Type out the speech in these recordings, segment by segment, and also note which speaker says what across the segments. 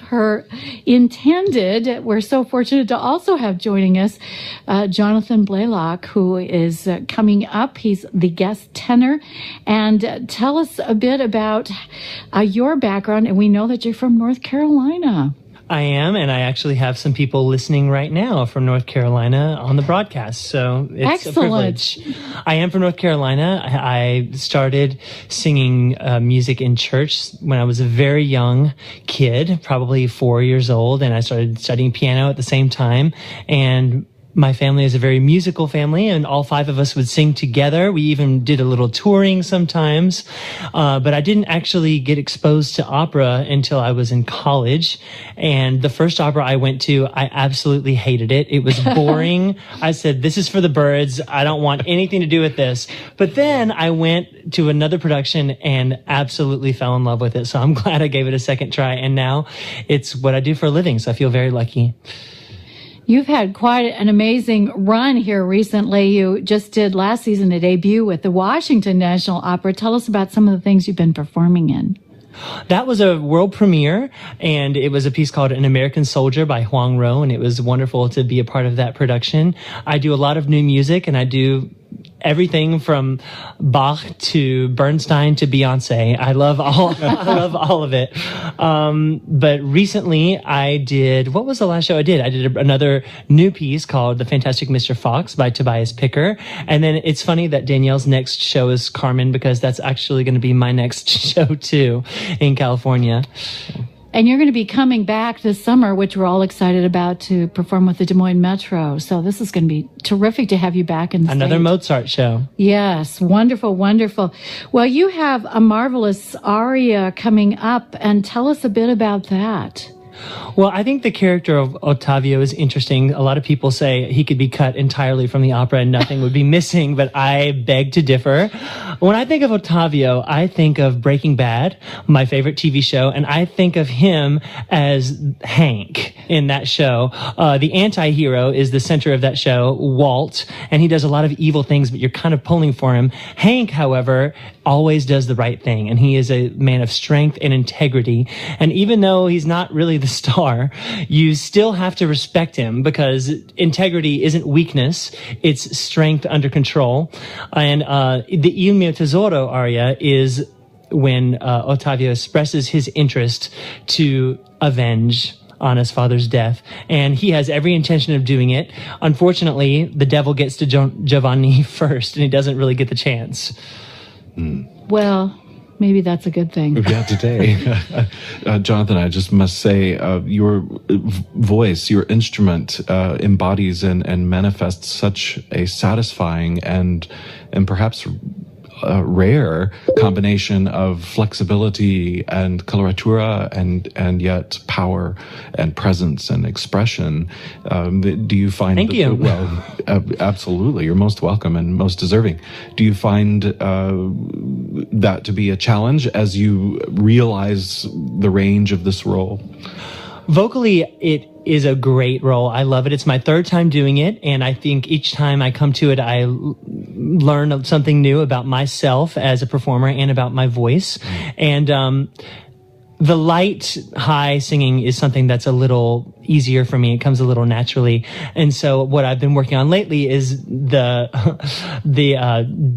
Speaker 1: her intended, we're so fortunate to also have joining us Jonathan Blalock, who is coming up. He's the guest tenor. And tell us a bit about your background. And we know that you're from North Carolina.
Speaker 2: I am, and I actually have some people listening right now from North Carolina on the broadcast, so it's
Speaker 1: Excellent.
Speaker 2: a privilege. I am from North Carolina. I started singing music in church when I was a very young kid, probably 4 years old, and I started studying piano at the same time, and my family is a very musical family, and all five of us would sing together. We even did a little touring sometimes, but I didn't actually get exposed to opera until I was in college. And the first opera I went to, I absolutely hated it. It was boring. I said, this is for the birds. I don't want anything to do with this. But then I went to another production and absolutely fell in love with it. So I'm glad I gave it a second try. And now it's what I do for a living. So I feel very lucky.
Speaker 1: You've had quite an amazing run here recently. You just did last season a debut with the Washington National Opera. Tell us about some of the things you've been performing in.
Speaker 2: That was a world premiere, and it was a piece called An American Soldier by Huang Ro, and it was wonderful to be a part of that production. I do a lot of new music, and I do everything from Bach to Bernstein to Beyonce. I love all of it. But recently I did, what was the last show I did? I did another new piece called The Fantastic Mr. Fox by Tobias Picker. And then it's funny that Danielle's next show is Carmen, because that's actually going to be my next show too in California.
Speaker 1: And you're going to be coming back this summer, which we're all excited about, to perform with the Des Moines Metro. So this is going to be terrific to have you back in the
Speaker 2: Another
Speaker 1: state.
Speaker 2: Mozart show.
Speaker 1: Yes, wonderful, wonderful. Well, you have a marvelous aria coming up, and tell us a bit about that.
Speaker 2: Well, I think the character of Ottavio is interesting. A lot of people say he could be cut entirely from the opera and nothing would be missing, but I beg to differ. When I think of Ottavio, I think of Breaking Bad, my favorite TV show, and I think of him as Hank in that show. The anti-hero is the center of that show, Walt, and he does a lot of evil things, but you're kind of pulling for him. Hank, however, always does the right thing, and he is a man of strength and integrity. And even though he's not really the star, you still have to respect him, because integrity isn't weakness, it's strength under control. And the Il mio tesoro aria is when Ottavio expresses his interest to avenge on his father's death, and he has every intention of doing it. Unfortunately, the devil gets to Giovanni first, and he doesn't really get the chance.
Speaker 1: Well, maybe that's a good thing.
Speaker 3: Yeah, today. Jonathan, I just must say, your voice, your instrument embodies and manifests such a satisfying and perhaps a rare combination of flexibility and coloratura and yet power and presence and expression. Do you find...
Speaker 2: Thank you.
Speaker 3: Well, absolutely. You're most welcome and most deserving. Do you find that to be a challenge as you realize the range of this role?
Speaker 2: Vocally, it is a great role. I love it. It's my third time doing it, and I think each time I come to it, I learn something new about myself as a performer and about my voice. And the light, high singing is something that's a little easier for me. It comes a little naturally. And so what I've been working on lately is the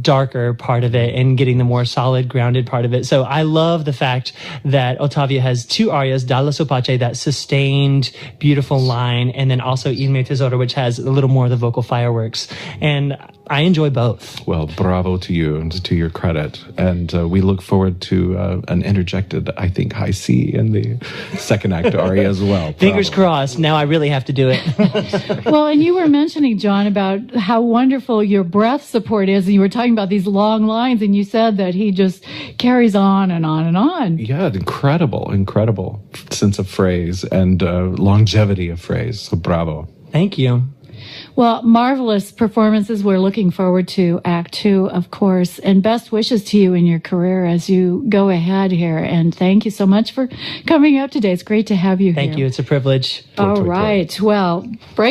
Speaker 2: darker part of it and getting the more solid, grounded part of it. So I love the fact that Ottavio has two arias, Dalla sua pace, that sustained, beautiful line, and then also Il mio tesoro, which has a little more of the vocal fireworks. And I enjoy both.
Speaker 3: Well, bravo to you and to your credit. And we look forward to an interjected, I think, high C in the second act aria as well.
Speaker 2: Fingers crossed. Now I really have to do it.
Speaker 1: Well, and you were mentioning, John, about how wonderful your breath support is. And you were talking about these long lines, and you said that he just carries on and on and on.
Speaker 3: Yeah, incredible sense of phrase and longevity of phrase. So bravo.
Speaker 2: Thank you.
Speaker 1: Well, marvelous performances. We're looking forward to Act 2, of course, and best wishes to you in your career as you go ahead here. And thank you so much for coming out today. It's great to have you here.
Speaker 2: Thank you. It's a privilege.
Speaker 1: All right. Well, break